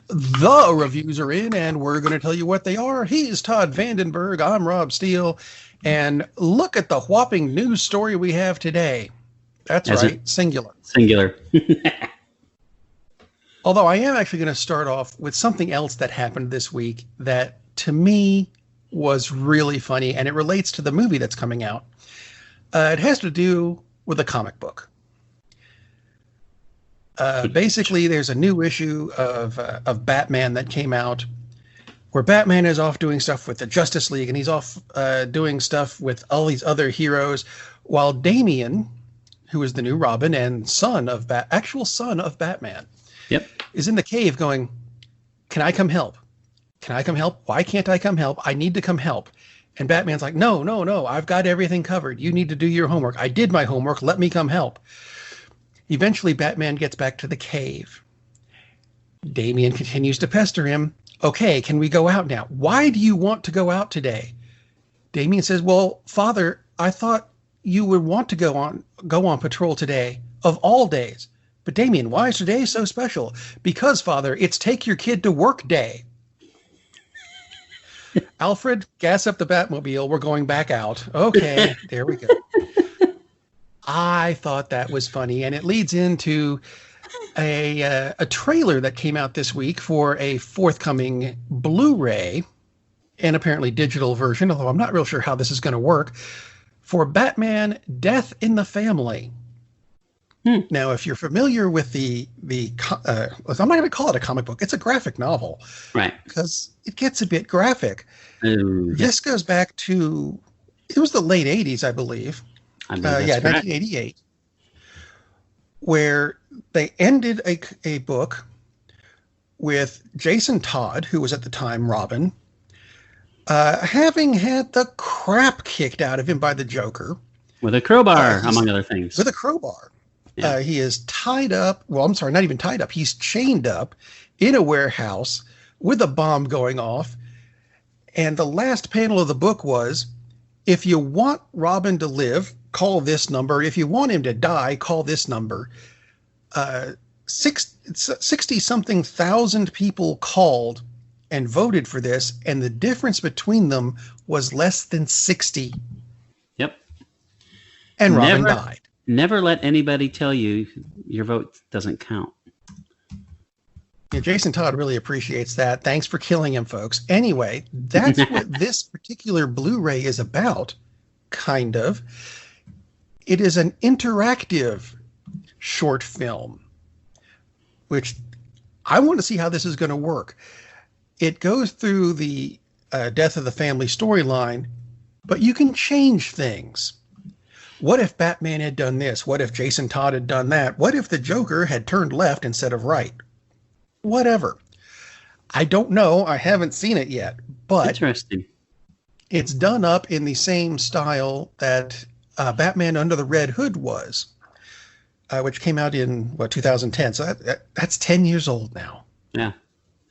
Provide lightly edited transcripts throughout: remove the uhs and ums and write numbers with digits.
The reviews are in, and we're going to tell you what they are. He's Todd Vandenberg. I'm Rob Steele. And look at the whopping news story we have today. That's right, singular. Singular. Although I am actually going to start off with something else that happened this week that, to me, was really funny, and it relates to the movie that's coming out. It has to do with a comic book. Basically, there's a new issue of Batman that came out where Batman is off doing stuff with the Justice League, and he's off doing stuff with all these other heroes, while Damian, who is the new Robin and actual son of Batman, is in the cave going, "Can I come help? Can I come help? Why can't I come help? I need to come help." And Batman's like, no, I've got everything covered. You need to do your homework. I did my homework. Let me come help. Eventually, Batman gets back to the cave. Damian continues to pester him. "Okay, can we go out now? Why do you want to go out today?" Damian says, "Well, Father, I thought you would want to go on patrol today, of all days." "But Damian, why is today so special?" "Because, Father, it's take your kid to work day." "Alfred, gas up the Batmobile. We're going back out." "Okay, there we go." I thought that was funny, and it leads into a trailer that came out this week for a forthcoming Blu-ray and apparently digital version, although I'm not real sure how this is going to work, for Batman Death in the Family. Now, if you're familiar with I'm not going to call it a comic book. It's a graphic novel. Right. Because it gets a bit graphic. This goes back to, it was the late 80s, I believe. 1988, where they ended a book with Jason Todd, who was at the time Robin, having had the crap kicked out of him by the Joker. With a crowbar, among other things. With a crowbar. Yeah. He is tied up. Well, I'm sorry, not even tied up. He's chained up in a warehouse with a bomb going off. And the last panel of the book was, if you want Robin to live, call this number. If you want him to die, call this number. 60-something thousand people called and voted for this, and the difference between them was less than 60. Yep. And Robin died. Never let anybody tell you your vote doesn't count. Yeah, Jason Todd really appreciates that. Thanks for killing him, folks. Anyway, that's what this particular Blu-ray is about, kind of. It is an interactive short film, which I want to see how this is going to work. It goes through the Death of the Family storyline, but you can change things. What if Batman had done this? What if Jason Todd had done that? What if the Joker had turned left instead of right? Whatever. I don't know. I haven't seen it yet, but interesting. It's done up in the same style that Batman Under the Red Hood was, which came out in 2010. So that's 10 years old now. Yeah,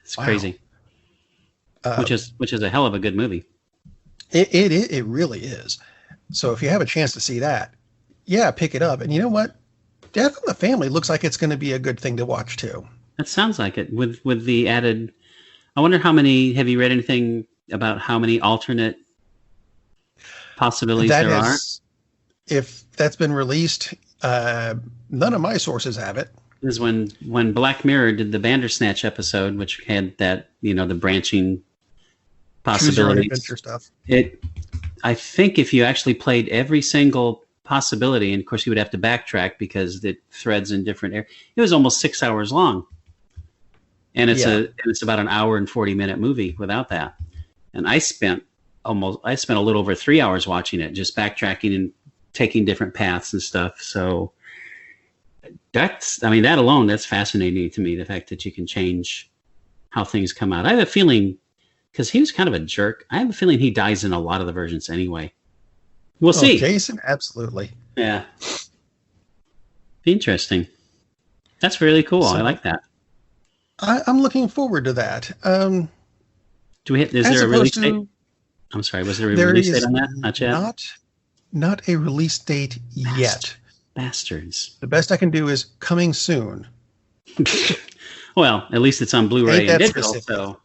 it's crazy. Which is a hell of a good movie. It really is. So if you have a chance to see that, yeah, pick it up. And you know what? Death in the Family looks like it's going to be a good thing to watch too. That sounds like it. With the added, I wonder have you read anything about how many alternate possibilities there are? If that's been released, none of my sources have it. This is when Black Mirror did the Bandersnatch episode, which had that, the branching possibilities. Adventure stuff. I think if you actually played every single possibility, and of course you would have to backtrack because it threads in different areas. It was almost 6 hours long, and it's about an hour and 40-minute movie without that. And I spent a little over 3 hours watching it, just backtracking and taking different paths and stuff. So that alone, that's fascinating to me. The fact that you can change how things come out. I have a feeling, because he was kind of a jerk, I have a feeling he dies in a lot of the versions anyway. We'll see. Jason, absolutely. Yeah. Interesting. That's really cool. I like that. I'm looking forward to that. Is there a release date? I'm sorry, was there a release date on that? Not yet? Not a release date yet. Bastards. The best I can do is coming soon. Well, at least it's on Blu-ray Ain't and that digital, specific? so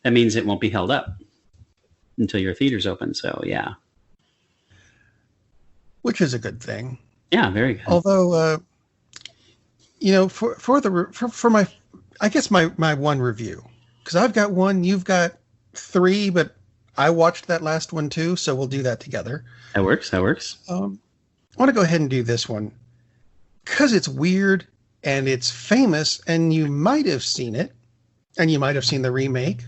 that means it won't be held up until your theater's open. So yeah, Which is a good thing. yeah, very good. Although, for my, I guess my one review, because I've got one, you've got three, but I watched that last one too, so we'll do that together. That works. That works. I want to go ahead and do this one because it's weird and it's famous, and you might have seen it, and you might have seen the remake,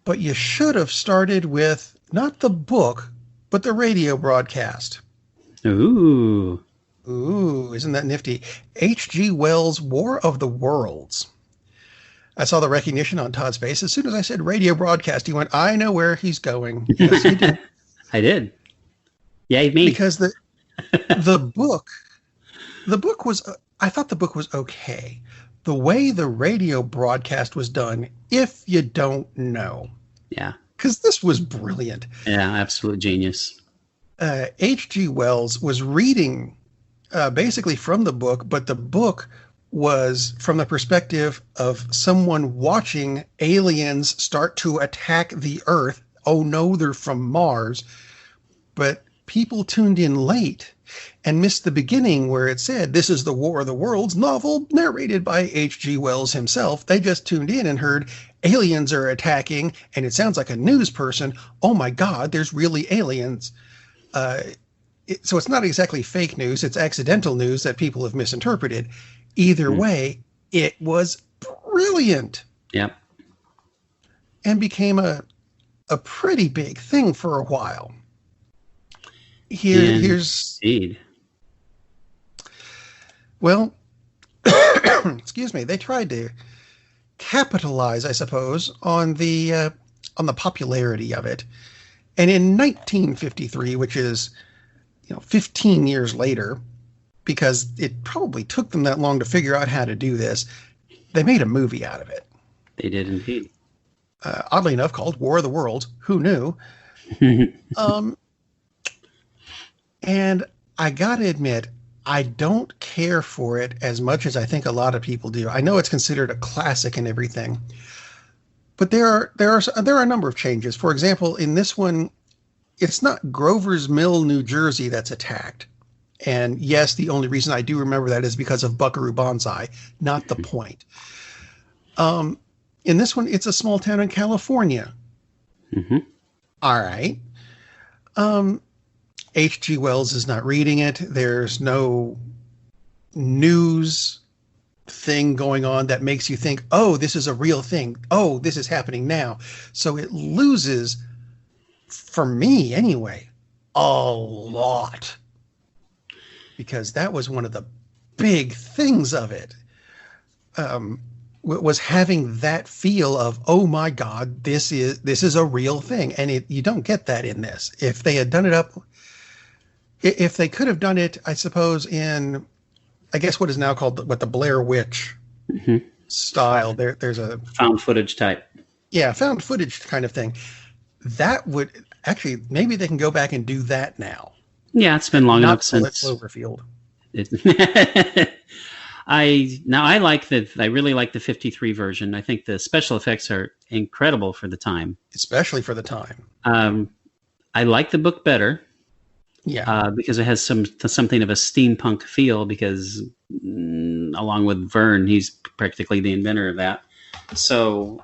but you should have started with not the book, but the radio broadcast. Ooh. Ooh, isn't that nifty? H.G. Wells' War of the Worlds. I saw the recognition on Todd's face. As soon as I said radio broadcast, he went, I know where he's going. Yes, he did. I did. Yay, me. Because the book was, I thought the book was okay. The way the radio broadcast was done, if you don't know. Yeah. Because this was brilliant. Yeah, absolute genius. H.G. Wells was reading basically from the book, but the book was from the perspective of someone watching aliens start to attack the Earth. Oh no, they're from Mars. But people tuned in late and missed the beginning where it said, this is the War of the Worlds novel narrated by H.G. Wells himself. They just tuned in and heard aliens are attacking, and it sounds like a news person. Oh my God, there's really aliens. So it's not exactly fake news. It's accidental news that people have misinterpreted. Either way, it was brilliant. Yep. And became a pretty big thing for a while. Here's... Indeed. Well, excuse me. They tried to capitalize, I suppose, on the popularity of it. And in 1953, which is 15 years later, because it probably took them that long to figure out how to do this, they made a movie out of it. They did indeed. Oddly enough, called War of the Worlds. Who knew? And I got to admit, I don't care for it as much as I think a lot of people do. I know it's considered a classic and everything, but there are a number of changes. For example, in this one, it's not Grover's Mill, New Jersey that's attacked. And yes, the only reason I do remember that is because of Buckaroo Banzai, not the point. In this one, it's a small town in California. Mm-hmm. All right. H.G. Wells is not reading it. There's no news thing going on that makes you think, oh, this is a real thing. Oh, this is happening now. So it loses, for me anyway, a lot. Because that was one of the big things of it. Was having that feel of, oh my God, this is a real thing. And you don't get that in this. If they had done it up, if they could have done it, I suppose, in, I guess what is now called the Blair Witch style. There's a found footage type. Yeah, found footage kind of thing. That would actually, maybe they can go back and do that now. Yeah, it's been long enough since Cloverfield. I really like the 53 version. I think the special effects are incredible for the time. Especially for the time. I like the book better. Yeah. Because it has something of a steampunk feel, because along with Verne, he's practically the inventor of that. So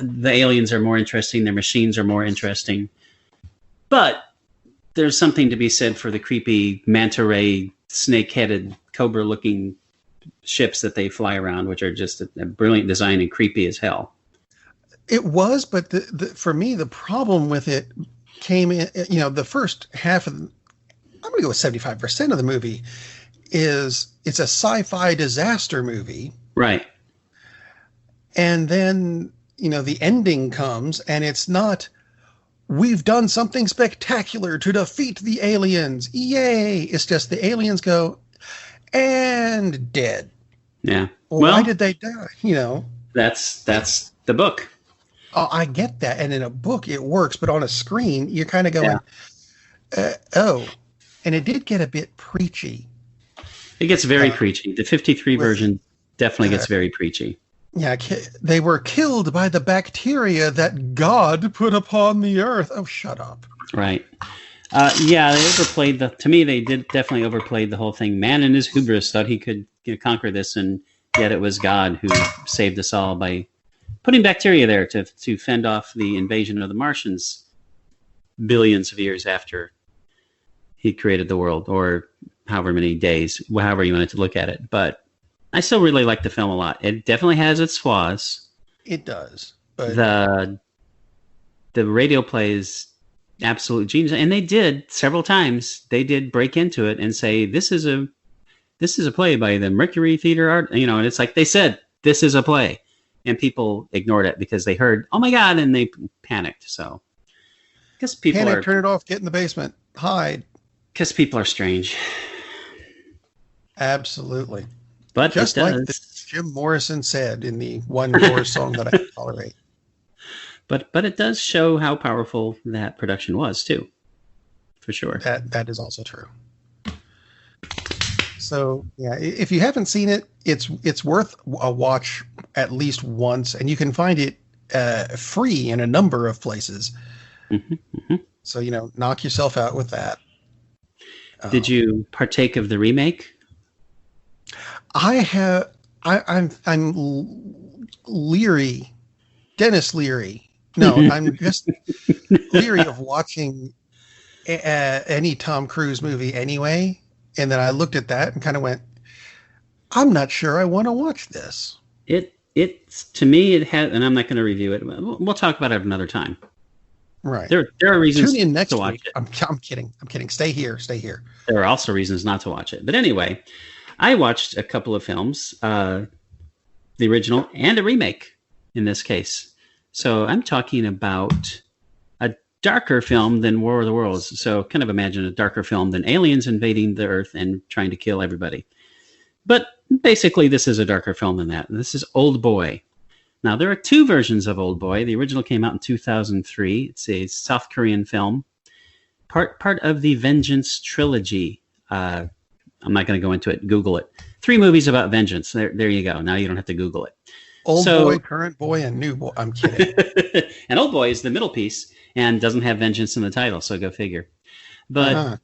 the aliens are more interesting. Their machines are more interesting. But there's something to be said for the creepy manta ray, snake-headed, cobra-looking ships that they fly around, which are just a brilliant design and creepy as hell. It was, but for me, the problem with it came in, the first half of, I'm going to go with 75% of the movie it's a sci-fi disaster movie. Right. And then, the ending comes and it's not, we've done something spectacular to defeat the aliens. Yay. It's just the aliens go and dead. Yeah. Well, why did they die? That's the book. Oh, I get that. And in a book, it works. But on a screen, you're kind of going, oh. And it did get a bit preachy. It gets very preachy. The 53 version definitely gets very preachy. Yeah, they were killed by the bacteria that God put upon the earth. Oh, shut up. Right. Yeah, they overplayed to me, they did definitely overplayed the whole thing. Man in his hubris thought he could conquer this, and yet it was God who saved us all by putting bacteria there to fend off the invasion of the Martians billions of years after he created the world, or however many days, however you wanted to look at it. But I still really like the film a lot. It definitely has its flaws. It does. But the radio play is absolute genius, and they did several times. They did break into it and say, "This is a play by the Mercury Theater Art." And it's like they said, "This is a play," and people ignored it because they heard, "Oh my God," and they panicked. So, because people turn it off, get in the basement, hide. Because people are strange. Absolutely. But just like Jim Morrison said in the one chorus song that I can tolerate. But it does show how powerful that production was too, for sure. That is also true. So yeah, if you haven't seen it, it's worth a watch at least once, and you can find it free in a number of places. Mm-hmm, mm-hmm. So knock yourself out with that. Did you partake of the remake? I'm leery, Dennis Leary. No, I'm just leery of watching any Tom Cruise movie anyway. And then I looked at that and kind of went, I'm not sure I want to watch this. It's to me, it has, and I'm not going to review it. We'll talk about it another time. Right. There are reasons Tune in next to watch week. it. I'm kidding. Stay here. There are also reasons not to watch it. But anyway, I watched a couple of films, the original and a remake in this case. So I'm talking about a darker film than War of the Worlds. So kind of imagine a darker film than aliens invading the Earth and trying to kill everybody. But basically, this is a darker film than that. This is Old Boy. Now, there are two versions of Old Boy. The original came out in 2003. It's a South Korean film, part of the Vengeance trilogy. I'm not going to go into it. Google it. 3 movies about vengeance. There you go. Now you don't have to Google it. Old Boy, Current Boy, and New Boy. I'm kidding. And Old Boy is the middle piece and doesn't have vengeance in the title, so go figure. But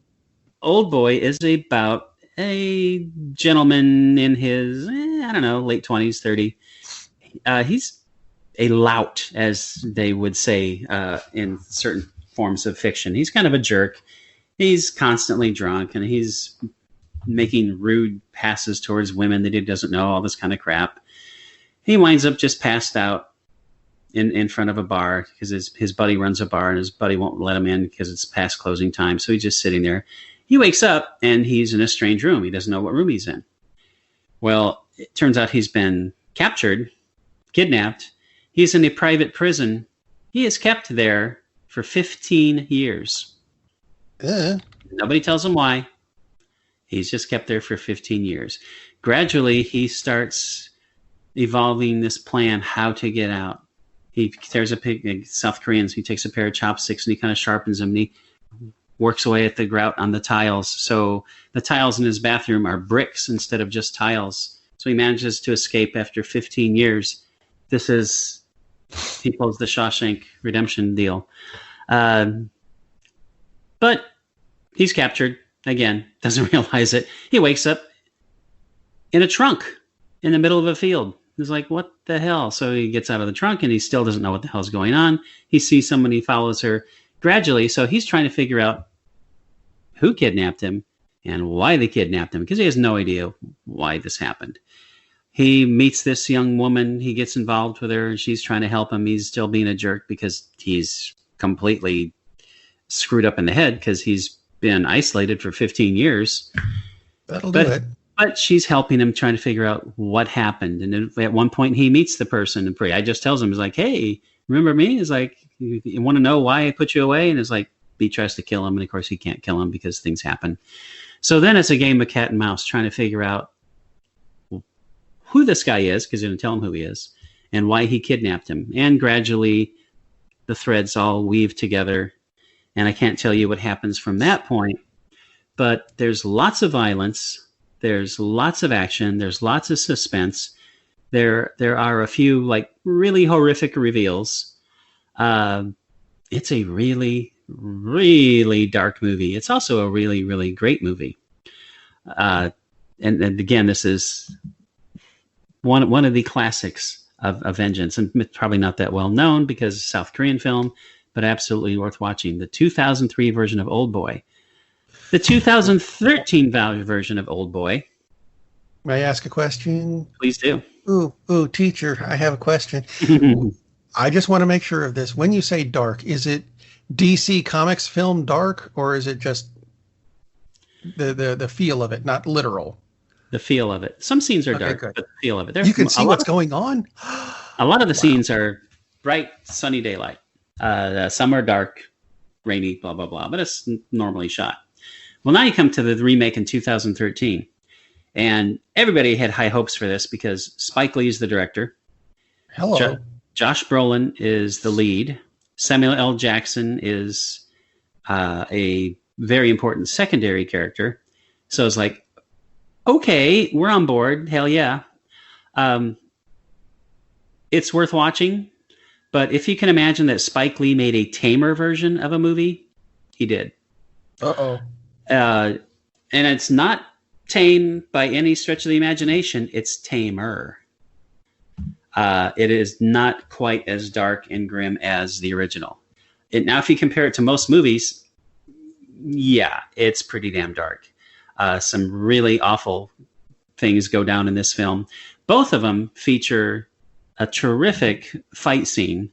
Old Boy is about a gentleman in his, late 20s, 30. He's a lout, as they would say in certain forms of fiction. He's kind of a jerk. He's constantly drunk, and he's making rude passes towards women that he doesn't know, all this kind of crap. He winds up just passed out in front of a bar because his buddy runs a bar, and his buddy won't let him in because it's past closing time. So he's just sitting there. He wakes up, and he's in a strange room. He doesn't know what room he's in. Well, it turns out he's been captured, kidnapped. He's in a private prison. He is kept there for 15 years. Nobody tells him why. He's just kept there for 15 years. Gradually, he starts evolving this plan how to get out. He tears a pig, South Koreans, he takes a pair of chopsticks and he kind of sharpens them, and he works away at the grout on the tiles. So the tiles in his bathroom are bricks instead of just tiles. So he manages to escape after 15 years. This is, he pulls the Shawshank Redemption deal. But he's captured. Again, doesn't realize it. He wakes up in a trunk in the middle of a field. He's like, what the hell? So he gets out of the trunk, and he still doesn't know what the hell's going on. He sees someone, he follows her gradually. So he's trying to figure out who kidnapped him and why they kidnapped him, because he has no idea why this happened. He meets this young woman. He gets involved with her. She's trying to help him. He's still being a jerk because he's completely screwed up in the head because he's been isolated for 15 years. That'll do it. But she's helping him, trying to figure out what happened. And at one point, he meets the person, and I just tells him, he's like, hey, remember me? He's like, you want to know why I put you away? And it's like, he tries to kill him. And of course, he can't kill him because things happen. So then it's a game of cat and mouse, trying to figure out who this guy is, because they're going to tell him who he is, and why he kidnapped him. And gradually, the threads all weave together. And I can't tell you what happens from that point, but there's lots of violence. There's lots of action. There's lots of suspense. There are a few like really horrific reveals. It's a really, really dark movie. It's also a really, really great movie. And again, this is one of the classics of vengeance, and probably not that well known because it's a South Korean film, but absolutely worth watching. The 2003 version of Old Boy, the 2013 version of Old Boy. May I ask a question? Please do. Ooh, teacher, I have a question. I just want to make sure of this. When you say dark, is it DC Comics film dark, or is it just the feel of it, not literal? The feel of it. Some scenes are dark, good. but the feel of it. You can see what's going on? A lot of the scenes are bright, sunny daylight. Some are dark, rainy, blah, blah, blah, but it's normally shot. Well, now you come to the remake in 2013. And everybody had high hopes for this because Spike Lee is the director. Hello. Josh Brolin is the lead. Samuel L. Jackson is a very important secondary character. So it's like, okay, we're on board. Hell yeah. It's worth watching. But if you can imagine that Spike Lee made a tamer version of a movie, he did. Uh-oh. And it's not tame by any stretch of the imagination. It's tamer. It is not quite as dark and grim as the original. Now, if you compare it to most movies, yeah, it's pretty damn dark. Some really awful things go down in this film. Both of them feature a terrific fight scene,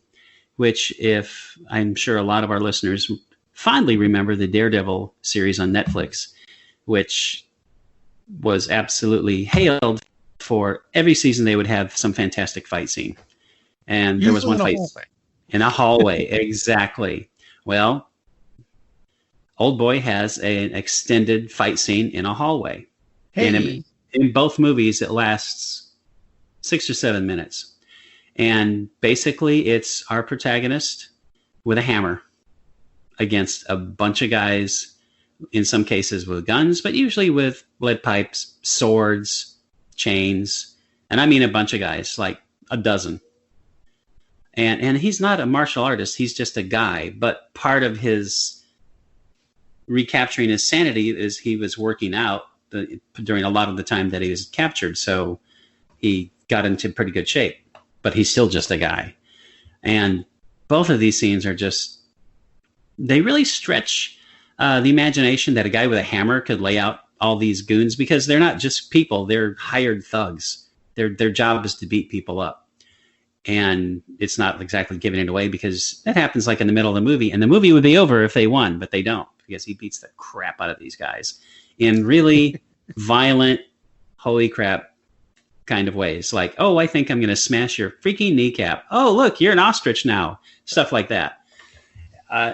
which, if I'm sure a lot of our listeners fondly remember the Daredevil series on Netflix, which was absolutely hailed for every season they would have some fantastic fight scene. And there was one fight in a hallway. Exactly. Well, Old Boy has an extended fight scene in a hallway. Hey. And in both movies, it lasts 6 or 7 minutes. And basically, it's our protagonist with a hammer against a bunch of guys, in some cases with guns, but usually with lead pipes, swords, chains. And I mean a bunch of guys, like a dozen. And he's not a martial artist. He's just a guy. But part of his recapturing his sanity is he was working out during a lot of the time that he was captured. So he got into pretty good shape. But he's still just a guy. And both of these scenes are just, they really stretch the imagination that a guy with a hammer could lay out all these goons, because they're not just people, they're hired thugs. Their job is to beat people up. And it's not exactly giving it away, because that happens like in the middle of the movie, and the movie would be over if they won, but they don't, because he beats the crap out of these guys in really violent, holy crap kind of ways. Like, oh, I think I'm going to smash your freaking kneecap. Oh, look, you're an ostrich now. Stuff like that.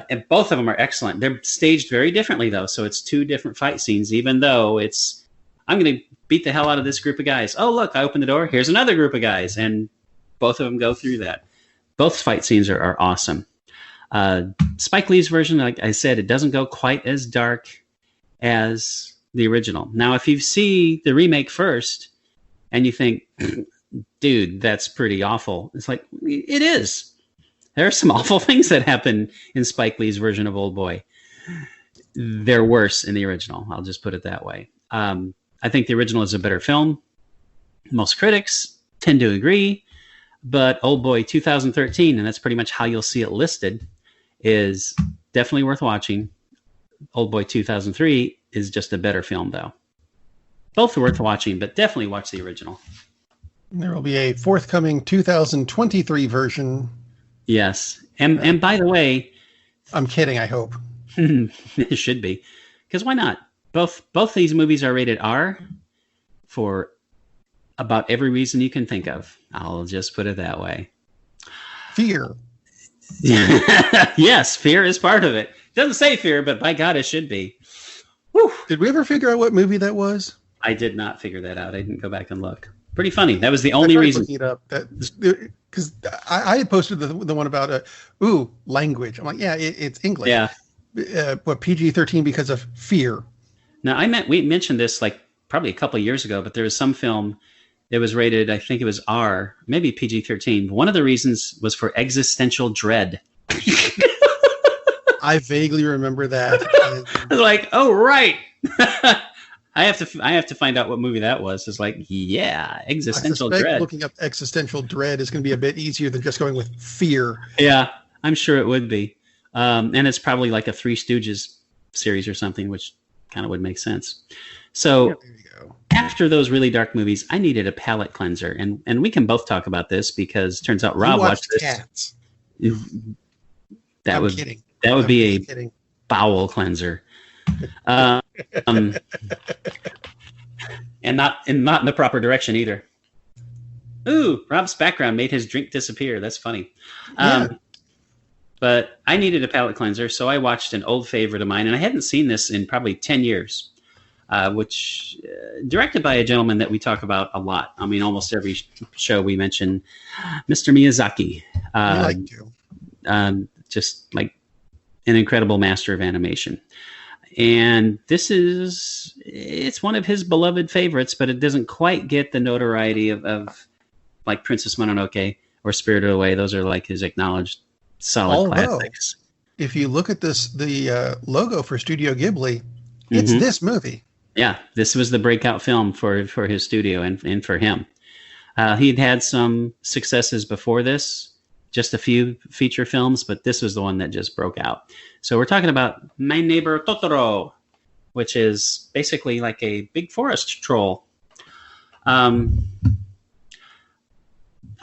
And both of them are excellent. They're staged very differently, though. So it's two different fight scenes, even though it's, I'm going to beat the hell out of this group of guys. Oh, look, I opened the door. Here's another group of guys. And both of them go through that. Both fight scenes are awesome. Spike Lee's version, like I said, it doesn't go quite as dark as the original. Now, if you see the remake first and you think, dude, that's pretty awful, it's like, it is. There are some awful things that happen in Spike Lee's version of Old Boy. They're worse in the original. I'll just put it that way. I think the original is a better film. Most critics tend to agree. But Old Boy 2013, and that's pretty much how you'll see it listed, is definitely worth watching. Old Boy 2003 is just a better film, though. Both are worth watching, but definitely watch the original. There will be a forthcoming 2023 version. Yes. And by the way... I'm kidding, I hope. It should be. Because why not? Both these movies are rated R for about every reason you can think of. I'll just put it that way. Fear. Yes, fear is part of it. It doesn't say fear, but by God, it should be. Whew. Did we ever figure out what movie that was? I did not figure that out. I didn't go back and look. Pretty funny. That was the only reason. Looking it up. Because I had posted the one about language. I'm like, yeah, it's English. Yeah. But PG-13 because of fear. Now, we mentioned this like probably a couple of years ago, but there was some film It was rated, I think it was R, maybe PG-13. One of the reasons was for existential dread. I vaguely remember that. I was like, oh right. I have to find out what movie that was. It's like, yeah, existential I suspect dread. looking up existential dread is going to be a bit easier than just going with fear. Yeah, I'm sure it would be. And it's probably like a Three Stooges series or something, which kind of would make sense. So Yeah, there you go. after those really dark movies, I needed a palate cleanser, and we can both talk about this because it turns out Rob watched this. Cats. That I'm would kidding. that would I'm be a kidding. bowel cleanser, and not in the proper direction either. Ooh, Rob's background made his drink disappear. That's funny. Yeah. But I needed a palate cleanser, so I watched an old favorite of mine, and I hadn't seen this in probably 10 years, which directed by a gentleman that we talk about a lot. I mean, almost every show we mention Mr. Miyazaki. I like to. Just like an incredible master of animation. And it's one of his beloved favorites, but it doesn't quite get the notoriety of like Princess Mononoke or Spirited Away. Those are like his acknowledged solid classics. If you look at the logo for Studio Ghibli, it's this movie. Yeah, this was the breakout film for his studio and for him. He'd had some successes before this, just a few feature films, but this was the one that just broke out. So we're talking about My Neighbor Totoro, which is basically like a big forest troll. I'll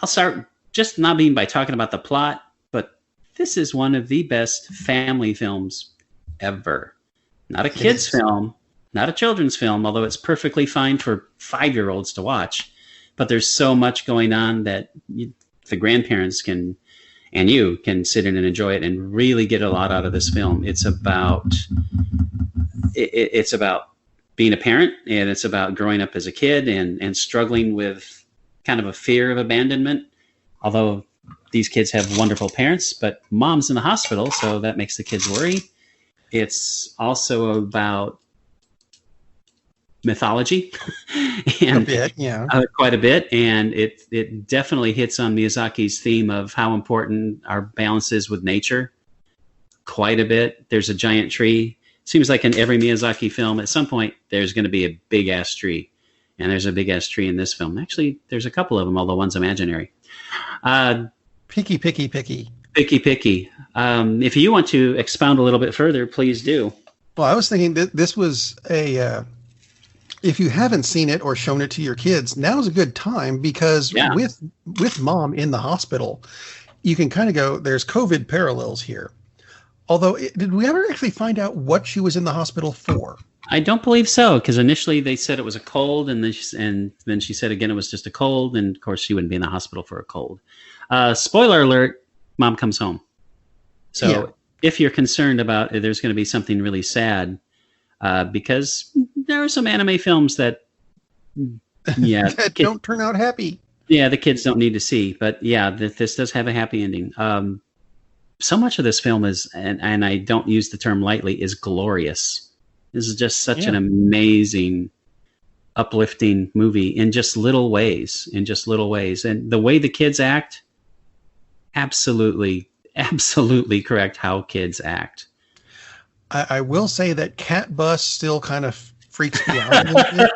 start just not being by talking about the plot, but this is one of the best family films ever. Not a kid's film, not a children's film, although it's perfectly fine for 5-year-olds to watch. But there's so much going on that the grandparents can, and you can sit in and enjoy it and really get a lot out of this film. It's about being a parent, and it's about growing up as a kid and struggling with kind of a fear of abandonment. Although these kids have wonderful parents, but mom's in the hospital, so that makes the kids worry. It's also about mythology and quite a bit, and it definitely hits on Miyazaki's theme of how important our balance is with nature quite a bit. There's a giant tree. Seems like in every Miyazaki film at some point there's going to be a big ass tree, and there's a big ass tree in this film. Actually, there's a couple of them, although one's imaginary. Picky. If you want to expound a little bit further, please do. Well, I was thinking that this was if you haven't seen it or shown it to your kids, now's a good time because with mom in the hospital, you can kind of go, there's COVID parallels here. Although, did we ever actually find out what she was in the hospital for? I don't believe so, because initially they said it was a cold, and then she said again it was just a cold, and of course she wouldn't be in the hospital for a cold. Spoiler alert, mom comes home. So if you're concerned about there's going to be something really sad, because there are some anime films that that don't turn out happy. Yeah, the kids don't need to see. But yeah, this does have a happy ending. So much of this film is, and I don't use the term lightly, is glorious. This is just such an amazing, uplifting movie in just little ways. And the way the kids act, absolutely correct how kids act. I will say that Cat Bus still kind of freaks me out a little bit.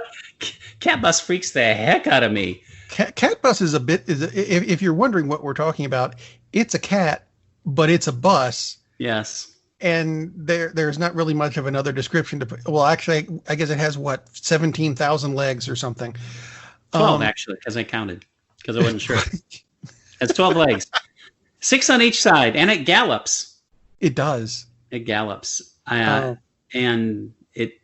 Cat Bus freaks the heck out of me. Cat Bus is if you're wondering what we're talking about, it's a cat, but it's a bus. Yes. And there's not really much of another description to put. Well, actually, I guess it has 17,000 legs or something. 12 actually, because I counted, because I wasn't sure. It has 12 legs, 6 on each side, and it gallops. It does. It gallops, and it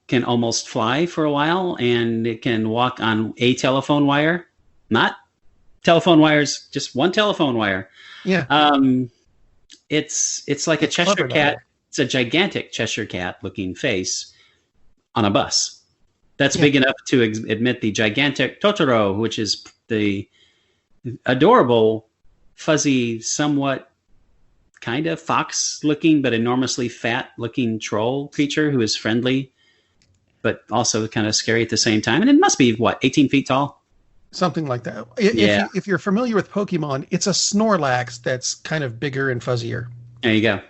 can almost fly for a while, and it can walk on a telephone wire, not telephone wires, just one telephone wire. Yeah. It's like a Cheshire cat. It's a gigantic Cheshire cat looking face on a bus. That's big enough to admit the gigantic Totoro, which is the adorable, fuzzy, somewhat kind of fox-looking but enormously fat-looking troll creature who is friendly, but also kind of scary at the same time. And it must be, 18 feet tall? something like that. Yeah, If you're familiar with Pokemon, it's a Snorlax that's kind of bigger and fuzzier. there you go.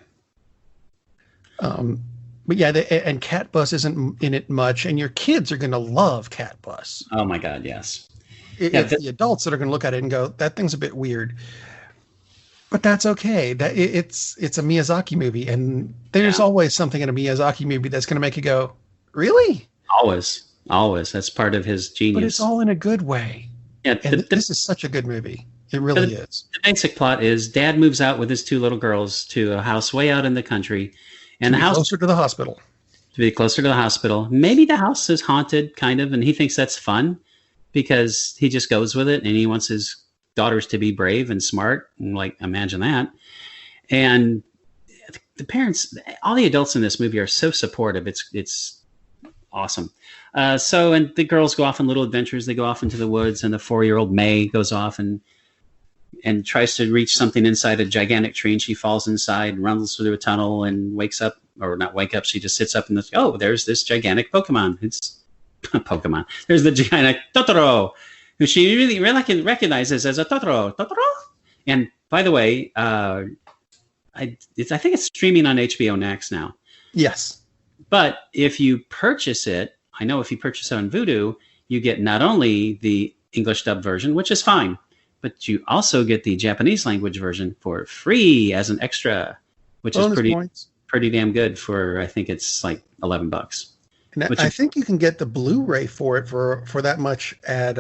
Um, but yeah, and Cat Bus isn't in it much, and your kids are going to love Cat Bus. Oh my God, yes. Yeah, It's the adults that are going to look at it and go, "That thing's a bit weird," but that's okay. It's a Miyazaki movie, and there's yeah, always something in a Miyazaki movie that's going to make you go, "Really?" always, always. That's part of his But it's genius. all in a good way. Yeah, And this is such a good movie. It really the, is. the basic plot is Dad moves out with his two little girls to a house way out in the country, To and the be house closer to the hospital. to be closer to the hospital. Maybe the house is haunted, kind of, and he thinks that's fun because he just goes with it, and he wants his daughters to be brave and smart, and like imagine that. And the parents, all the adults in this movie are so supportive. It's awesome. And the girls go off on little adventures. They go off into the woods, and the 4-year-old May goes off and tries to reach something inside a gigantic tree, and she falls inside and runs through a tunnel and wakes up, or not wake up. She just sits up and there's this gigantic Pokemon. It's Pokemon. There's the gigantic Totoro, who she really recognizes as a Totoro. Totoro. And by the way, I think it's streaming on HBO Max now. Yes. But if you purchase it, I know if you purchase it on Vudu, you get not only the English dub version, which is fine, but you also get the Japanese language version for free as an extra, which Bonus is points. pretty damn good for, I think it's like $11. And I think you can get the Blu-ray for it for that much at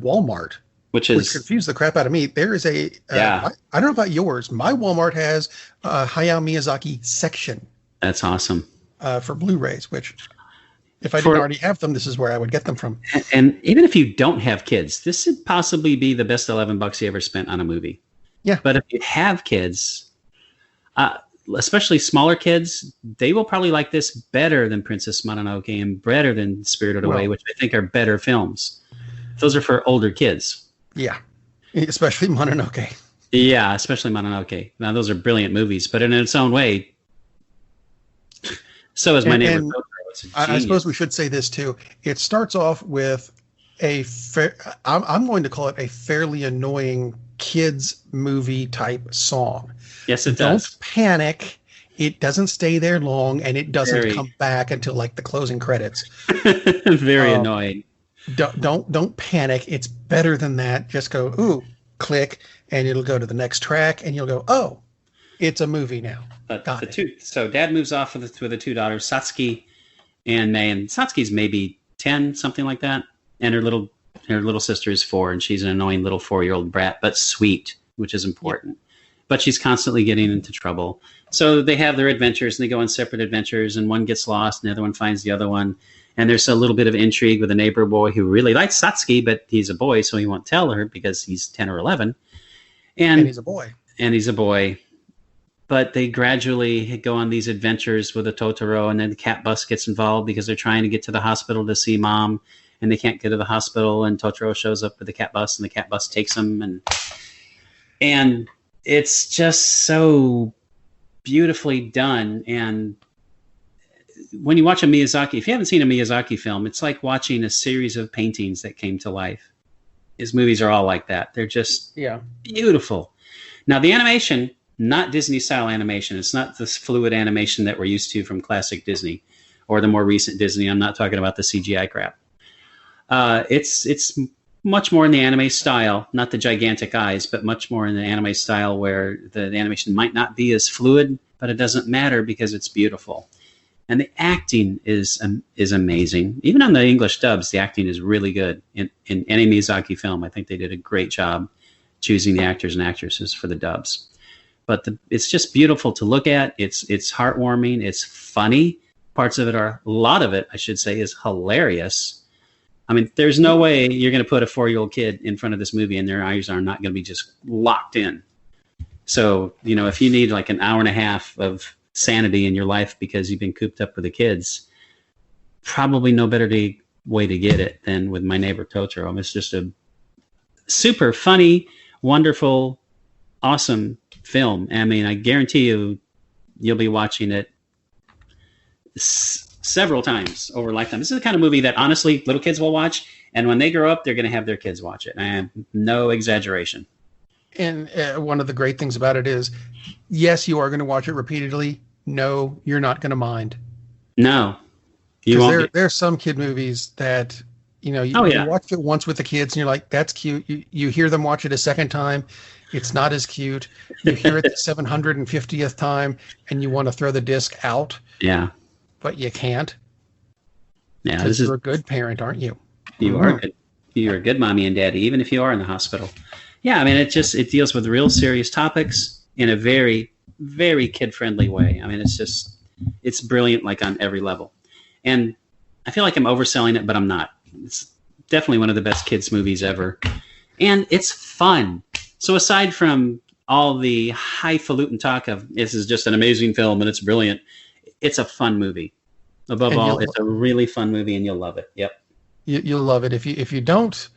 Walmart, which confused the crap out of me. There is a yeah, I don't know about yours. My Walmart has a Hayao Miyazaki section that's awesome. for Blu-rays, which if I didn't already have them, this is where I would get them from. And even if you don't have kids, this would possibly be the best $11 you ever spent on a movie. Yeah. But if you have kids, especially smaller kids, they will probably like this better than Princess Mononoke and better than Spirited Away, which I think are better films. Those are for older kids. Yeah, especially Mononoke. Yeah, especially Mononoke. Now, those are brilliant movies, but in its own way, so is My Neighbor Totoro. I suppose we should say this too. It starts off with I'm going to call it a fairly annoying kids movie type song. Yes, it does. Don't panic. It doesn't stay there long, and it doesn't come back until like the closing credits. Very annoying. Don't panic. It's better than that. Just go, ooh, click, and it'll go to the next track, and you'll go, oh, it's a movie now. So Dad moves off with the two daughters, Satsuki and May, and Satsuki's maybe 10, something like that, and her little sister is 4, and she's an annoying little 4-year-old brat, but sweet, which is important. Yeah. But she's constantly getting into trouble. So they have their adventures, and they go on separate adventures, and one gets lost, and the other one finds the other one. And there's a little bit of intrigue with a neighbor boy who really likes Satsuki, but he's a boy, so he won't tell her because he's 10 or 11. And he's a boy. But they gradually go on these adventures with a Totoro, and then the cat bus gets involved because they're trying to get to the hospital to see Mom, and they can't get to the hospital, and Totoro shows up with the cat bus, and the cat bus takes them, and it's just so beautifully done. And when you watch a Miyazaki, if you haven't seen a Miyazaki film, it's like watching a series of paintings that came to life. His movies are all like that. They're just beautiful. Now, the animation, not Disney-style animation. It's not this fluid animation that we're used to from classic Disney or the more recent Disney. I'm not talking about the CGI crap. It's much more in the anime style, not the gigantic eyes, but much more in the anime style where the animation might not be as fluid, but it doesn't matter because it's beautiful. And the acting is amazing. Even on the English dubs, the acting is really good. In any Miyazaki film, I think they did a great job choosing the actors and actresses for the dubs. But it's just beautiful to look at. It's heartwarming. It's funny. A lot of it, I should say, is hilarious. I mean, there's no way you're going to put a 4-year-old kid in front of this movie and their eyes are not going to be just locked in. So, if you need like an hour and a half of sanity in your life because you've been cooped up with the kids, probably no better way to get it than with My Neighbor Totoro. It's just a super funny, wonderful, awesome film. I mean, I guarantee you'll be watching it several times over a lifetime. This is the kind of movie that honestly little kids will watch And when they grow up, they're going to have their kids watch it. And no exaggeration. And one of the great things about it is, yes, you are going to watch it repeatedly. No, you're not going to mind. No. There are some kid movies that, you watch it once with the kids and you're like, that's cute. You hear them watch it a second time. It's not as cute. You hear it the 750th time and you want to throw the disc out. Yeah. But you can't. Yeah. Because you're a good parent, aren't you? You are good. You're a good mommy and daddy, even if you are in the hospital. Yeah. I mean, it deals with real serious topics in a very, very kid-friendly way. I mean, it's brilliant, like on every level. And I feel like I'm overselling it, but I'm not. It's definitely one of the best kids movies ever. And it's fun. So aside from all the highfalutin talk of this is just an amazing film and it's brilliant, it's a fun movie. Above all, it's a really fun movie and you'll love it. Yep. You'll love it. If you don't,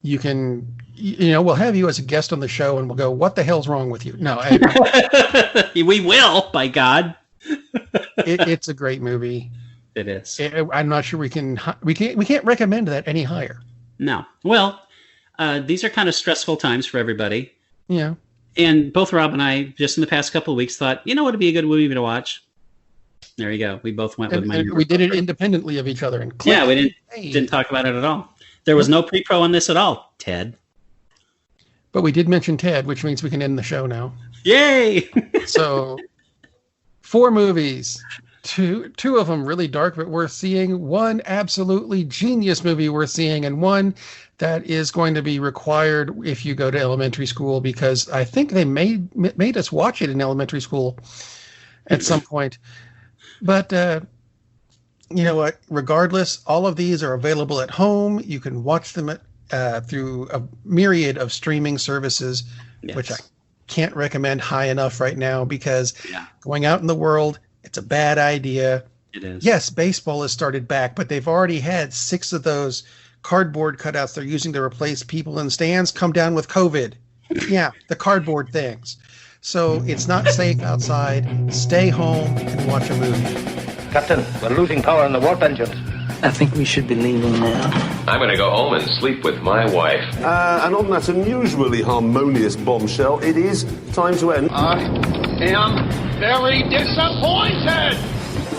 you can, we'll have you as a guest on the show and we'll go, what the hell's wrong with you? No. We will, by God. It's a great movie. It is. I'm not sure we can't recommend that any higher. No. Well, these are kind of stressful times for everybody. Yeah. And both Rob and I, just in the past couple of weeks, thought, what would be a good movie to watch? There you go. We both went with my. We did it independently of each other. And yeah, we didn't talk about it at all. There was no pre-pro on this at all, Ted. But we did mention Ted, which means we can end the show now. Yay! So, 4 movies. Two of them really dark but worth seeing, one absolutely genius movie worth seeing, and one that is going to be required if you go to elementary school, because I think they made us watch it in elementary school at some point. But you know what? Regardless, all of these are available at home. You can watch them through a myriad of streaming services, yes, which I can't recommend high enough right now, because going out in the world, it's a bad idea. It is. Yes, baseball has started back, but they've already had 6 of those cardboard cutouts they're using to replace people in stands come down with COVID. Yeah, the cardboard things. So it's not safe outside. Stay home and watch a movie. Captain, we're losing power in the warp engines. I think we should be leaving now. I'm going to go home and sleep with my wife. And on that unusually harmonious bombshell, it is time to end. I am very disappointed.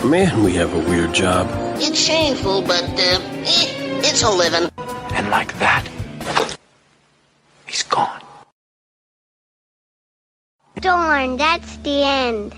Man, we have a weird job. It's shameful, but it's a living. And like that, he's gone. Darn, that's the end.